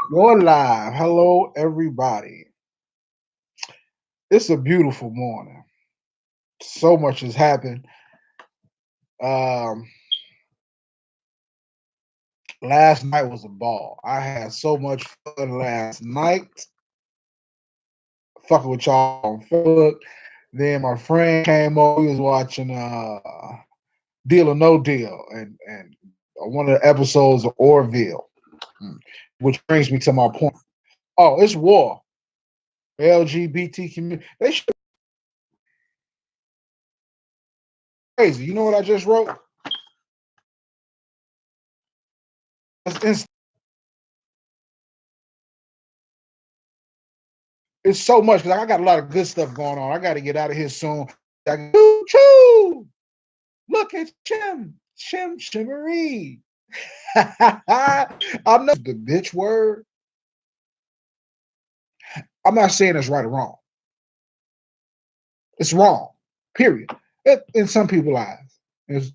Going live. Hello, everybody. It's a beautiful morning. So much has happened. Um, Last night was a ball. I had so much fun last night. Fucking with y'all on Facebook. Then my friend came over. We was watching Deal or No Deal, and one of the episodes of Orville, which brings me to my point. Oh, it's war. LGBT community. They should be crazy. You know what I just wrote? It's so much because I got a lot of good stuff going on. I got to get out of here soon. Choo choo! Look at Shimmery. I'm not the bitch word. I'm not saying it's right or wrong. It's wrong. Period. In some people's eyes, it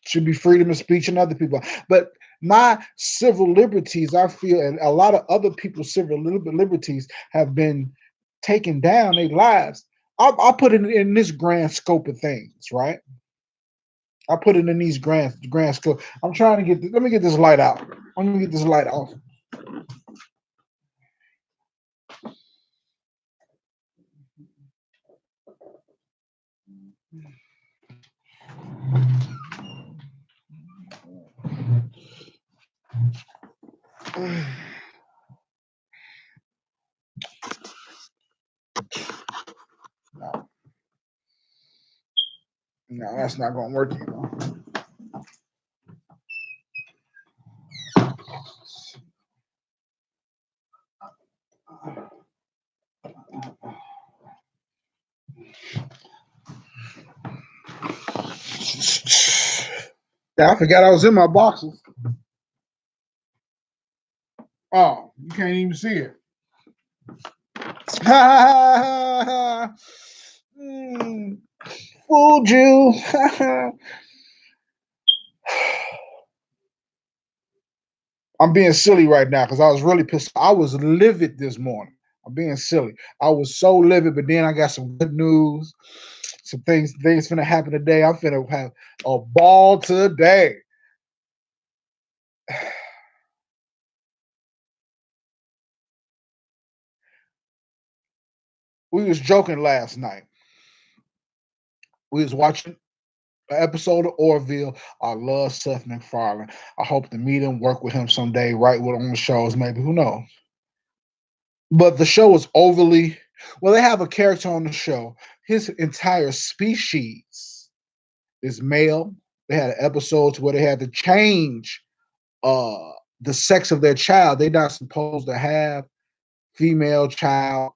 should be freedom of speech in other people. But my civil liberties, I feel, and a lot of other people's civil liberties have been taken down. Their lives. I'll put it in this grand scope of things, right? I put it in these grand scope. I'm trying to get. Let me get this light out. Let me get this light off. No, no, that's not going to work. Yeah, I forgot I was in my boxes. Oh, you can't even see it. Fooled you. I'm being silly right now because I was really pissed. I was livid this morning. I'm being silly. I was so livid, but then I got some good news. Some things finna happen today. I'm finna have a ball today. We was joking last night. We was watching an episode of Orville. I love Seth MacFarlane. I hope to meet him, work with him someday, write with him on the shows, maybe. Who knows? But the show is overly well, they have a character on the show. His entire species is male. They had episodes where they had to change uh the sex of their child. They're not supposed to have female child.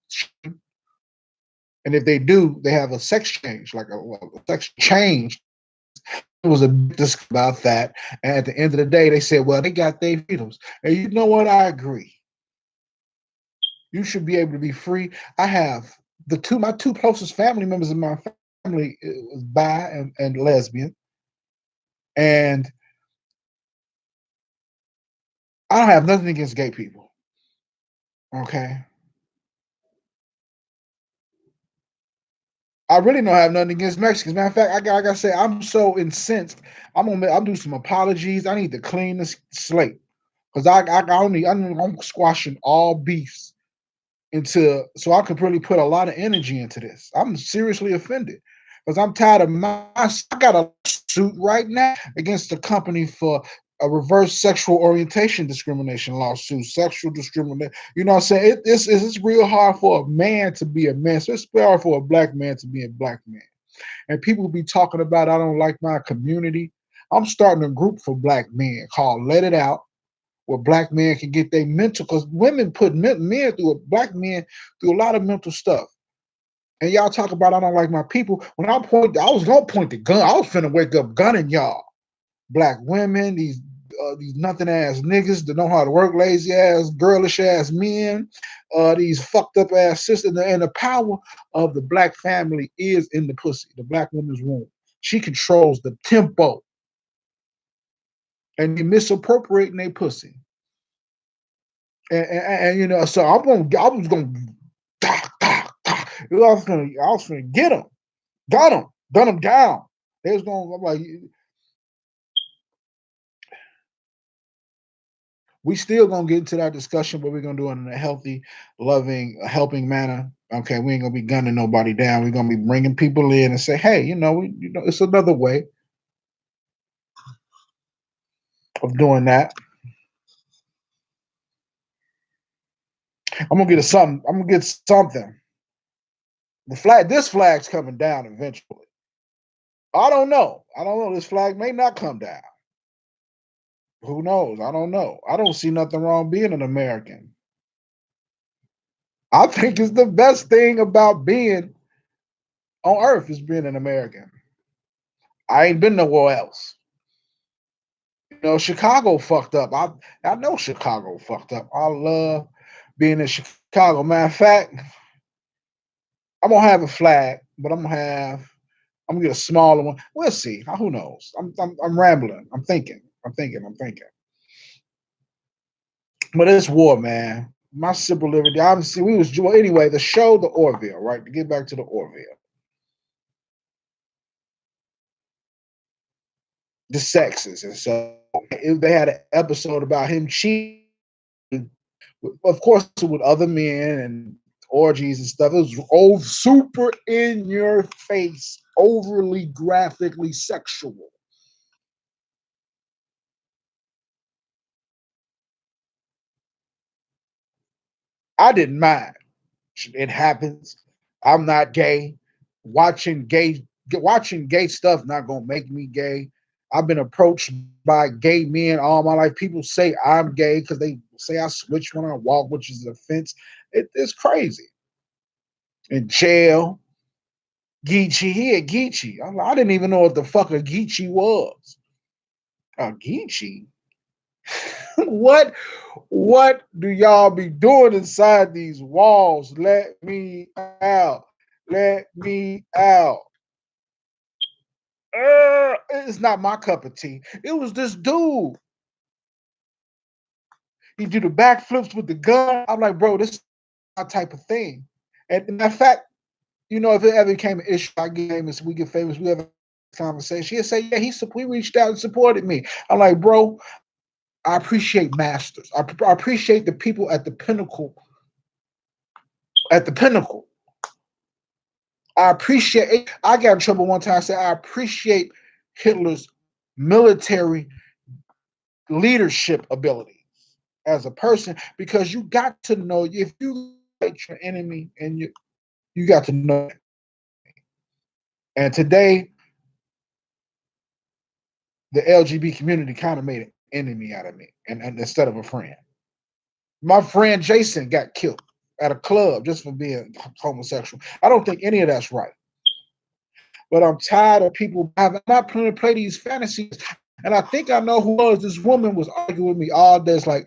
And if they do, they have a sex change, like a sex change. It was a big discussion about that. And at the end of the day, they said, well, they got their freedoms. And you know what? I agree. You should be able to be free. I have my two closest family members in my family was bi and lesbian. And I don't have nothing against gay people. Okay. I really don't have nothing against Mexicans. Matter of fact, I gotta say, I'm so incensed. I'm do some apologies. I need to clean this slate because I'm squashing all beefs into so I could really put a lot of energy into this. I'm seriously offended because I'm tired of I got a suit right now against the company for a reverse sexual orientation discrimination lawsuit, sexual discrimination. You know what I'm saying? It's real hard for a man to be a man. So it's hard for a black man to be a black man. And people be talking about I don't like my community. I'm starting a group for black men called Let It Out where black men can get their mental, because women put men through black men through a lot of mental stuff. And y'all talk about I don't like my people. When I was gonna point the gun. I was finna wake up gunning y'all, black women, these nothing ass niggas that know how to work, lazy ass, girlish ass men, these fucked up ass sisters, and the power of the black family is in the pussy, the black woman's womb. She controls the tempo, and they misappropriating their pussy. and you know, so I was gonna, I was gonna get him, got him, gun him down. They was gonna, I'm like, we still gonna get into that discussion, but we're gonna do it in a healthy, loving, helping manner. Okay, we ain't gonna be gunning nobody down. We're gonna be bringing people in and say, hey, you know, it's another way of doing that. I'm gonna get a something. I'm gonna get something. This flag's coming down eventually. I don't know. I don't know. This flag may not come down. Who knows? I don't know. I don't see nothing wrong being an American. I think it's the best thing about being on earth is being an American. I ain't been nowhere else. You know, Chicago fucked up. I know Chicago fucked up. I love being in Chicago. Matter of fact, I'm gonna have a flag, but I'm gonna get a smaller one. We'll see. Who knows? I'm rambling. I'm thinking. But it's war, man. My simple liberty. Obviously, we was well, anyway. The show, the Orville, right? To get back to the Orville, the sexes, and so they had an episode about him cheating, of course, with other men and orgies and stuff. It was super in your face, overly graphically sexual. I didn't mind. It happens. I'm not gay. Watching gay watching gay stuff not gonna make me gay. I've been approached by gay men all my life. People say I'm gay because they say I switch when I walk, which is an offense. It's crazy. In jail, Geechee, he had Geechee. I didn't even know what the fuck a Geechee was. A Geechee? what what do y'all be doing inside these walls? Let me out. Let me out. It's not my cup of tea. It was this dude. He do the backflips with the gun. I'm like, bro, this is my type of thing. And in fact, you know, if it ever became an issue, I get famous, we get famous, we have a conversation. He'll say, yeah, he reached out and supported me. I'm like, bro, I appreciate masters. I appreciate the people at the pinnacle. At the pinnacle. I appreciate it. I got in trouble one time. I said, I appreciate Hitler's military leadership ability as a person because you got to know if you fight your enemy and you got to know. And today, the LGBT community kind of made an enemy out of me and instead of a friend. My friend Jason got killed at a club just for being homosexual. I don't think any of that's right. But I'm tired of people. I'm not going to play these fantasies. And I think I know who was. This woman was arguing with me all day. It's like,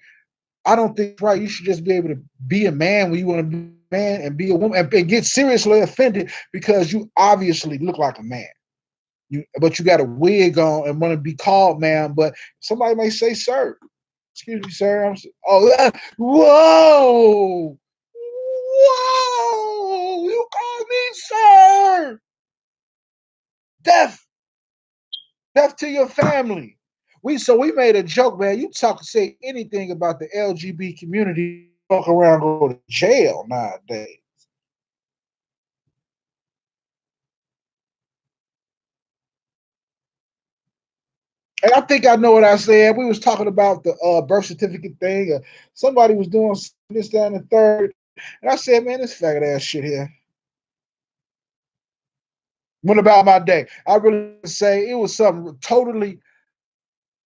I don't think it's right. You should just be able to be a man when you want to be a man and be a woman and get seriously offended because you obviously look like a man. But you got a wig on and want to be called man. But somebody may say, sir, excuse me, sir. Whoa, whoa, you call me sir. Death, death to your family. We made a joke, man. You say anything about the LGBT community, walk around, go to jail nowadays. And I think I know what I said. We was talking about the birth certificate thing. Somebody was doing this, that, and the third. And I said, man, this faggot ass shit here. What about my day? I really say it was something totally.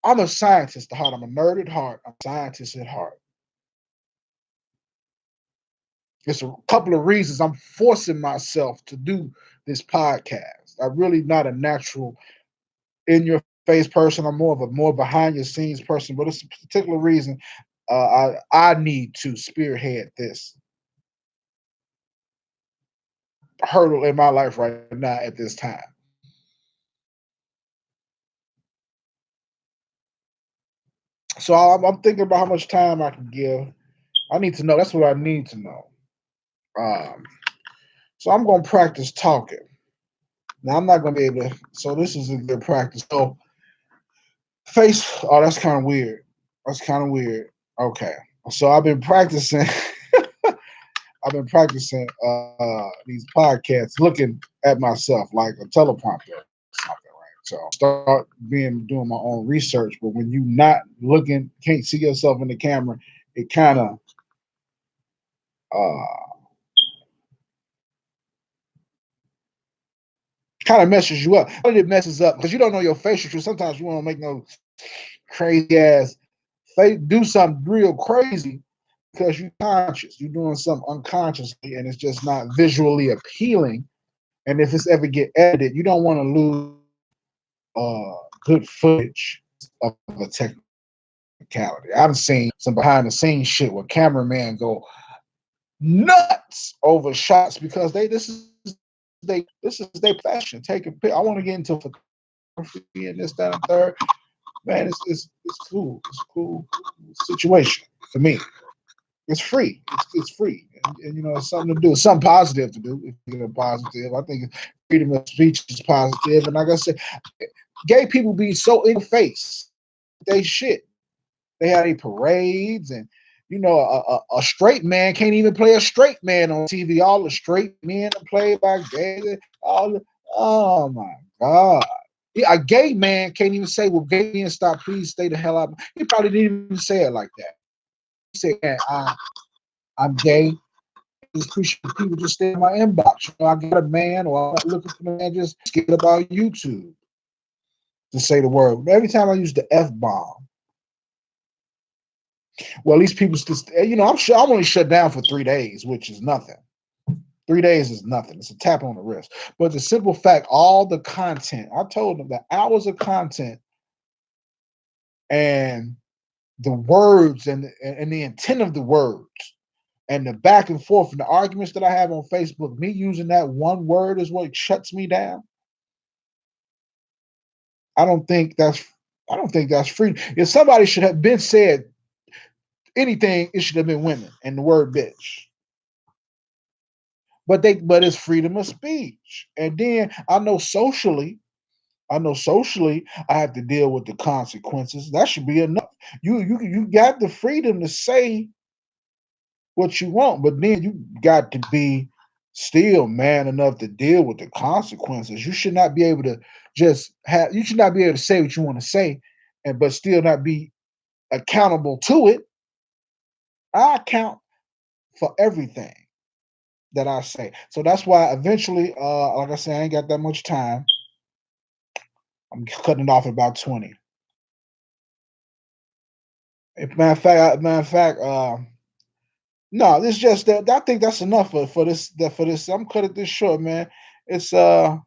I'm a scientist at heart. I'm a nerd at heart. I'm a scientist at heart. It's a couple of reasons I'm forcing myself to do this podcast. I'm really not a natural in your face person. I'm more of a more behind your scenes person, but it's a particular reason I need to spearhead this hurdle in my life right now at this time. So I'm thinking about how much time I can give. I need to know. That's what I need to know. Um, so I'm gonna practice talking. Now I'm not gonna be able to. So this is a good practice. So face. Oh, that's kind of weird. That's kind of weird. Okay. So I've been practicing. I've been practicing these podcasts, looking at myself like a teleprompter or something, right? So start being doing my own research. But when you not looking, can't see yourself in the camera, it kind of messes you up. It messes up because you don't know your facial truth. Sometimes you want to make no crazy ass face, do something real crazy because you're conscious. You're doing something unconsciously, and it's just not visually appealing. And if it's ever get edited, you don't want to lose good footage of a technicality. I've seen some behind the scenes shit where cameramen go nuts over shots because this is their passion. Take a pic. I want to get into photography and this, that, and third. Man, it's cool. It's a cool situation for me. It's free. It's free, and you know it's something to do. It's something positive to do. If you're positive, I think freedom of speech is positive. And like I said, gay people be so in the face. They shit. They had any parades and you know a straight man can't even play a straight man on TV. All the straight men are played by gay. All the, oh my god. Yeah, a gay man can't even say, "Well, gay men stop, please stay the hell out." He probably didn't even say it like that. He said, "Man, I'm gay. Just appreciate people just stay in my inbox. You know, I got a man, or I'm not looking for a man. Just scared about YouTube to say the word. Every time I use the F bomb, well, these people just, you know, I'm sure I'm only shut down for 3 days, which is nothing. 3 days is nothing. It's a tap on the wrist. But the simple fact, all the content, I told them the hours of content and the words and the intent of the words and the back and forth and the arguments that I have on Facebook, me using that one word is what shuts me down. I don't think that's I don't think that's free. If somebody should have been said anything, it should have been women and the word bitch. But it's freedom of speech. And then I know socially I have to deal with the consequences. That should be enough. You got the freedom to say what you want, but then you got to be still man enough to deal with the consequences. You should not be able to you should not be able to say what you want to say and but still not be accountable to it. I account for everything that I say. So that's why eventually, like I said, I ain't got that much time. I'm cutting it off at about 20. If matter of fact, no, it's just that I think that's enough for this. I'm cutting this short, man. It's I'm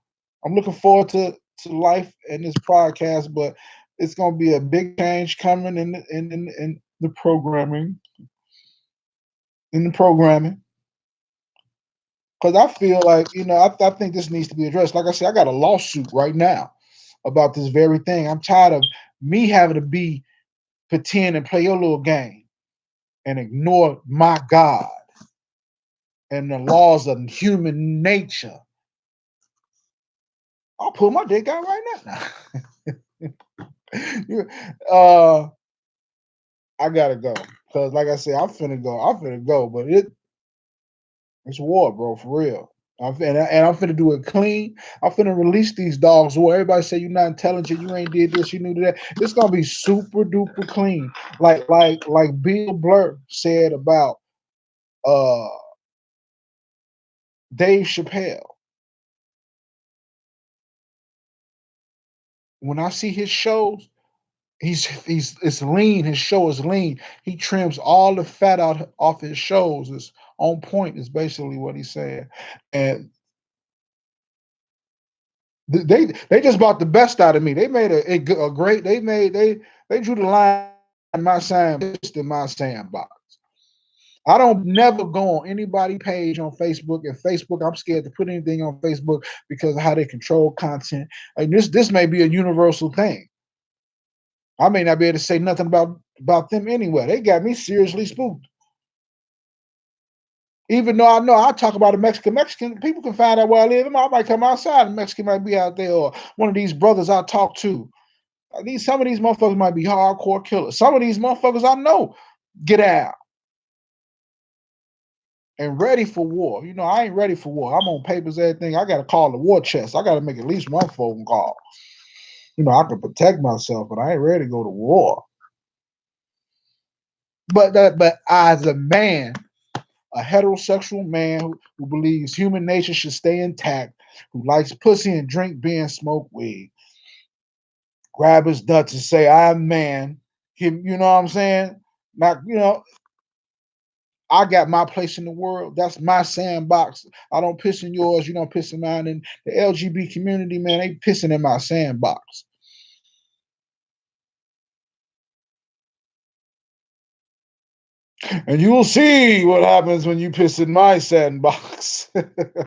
looking forward to life and this podcast, but it's gonna be a big change coming in the programming in the programming because I feel like you know I think this needs to be addressed. Like I said, I got a lawsuit right now about this very thing. I'm tired of me having to be pretend and play your little game and ignore my God and the laws of human nature. I'll pull my dick out right now. uh, I gotta go because, like I said, I'm finna go. I'm finna go, but it's war, bro, for real. And I'm finna do it clean. I'm finna release these dogs. Where everybody say you're not intelligent, you ain't did this, you knew that. It's gonna be super duper clean, like Bill Blur said about uh Dave Chappelle. When I see his shows, he's it's lean. His show is lean. He trims all the fat out off his shows. It's on point. Is basically what he's saying. And they just bought the best out of me. They made a great. They drew the line in my sandbox. I don't never go on anybody page on Facebook. And Facebook, I'm scared to put anything on Facebook because of how they control content. Like this may be a universal thing. I may not be able to say nothing about them anyway. They got me seriously spooked. Even though I know I talk about a Mexican people can find out where I live. I might come outside, and Mexican might be out there, or one of these brothers I talk to. These some of these motherfuckers might be hardcore killers. Some of these motherfuckers I know get out and ready for war. I ain't ready for war. I'm on papers, everything. I got to call the war chest. I got to make at least one phone call. I can protect myself, but I ain't ready to go to war. But as a man, a heterosexual man who believes human nature should stay intact, who likes pussy and drink beer and smoke weed, grab his nuts and say, I'm man. You know what I'm saying? Not, I got my place in the world. That's my sandbox. I don't piss in yours. You don't piss in mine. And the LGBT community, man, they pissing in my sandbox. And you will see what happens when you piss in my sandbox.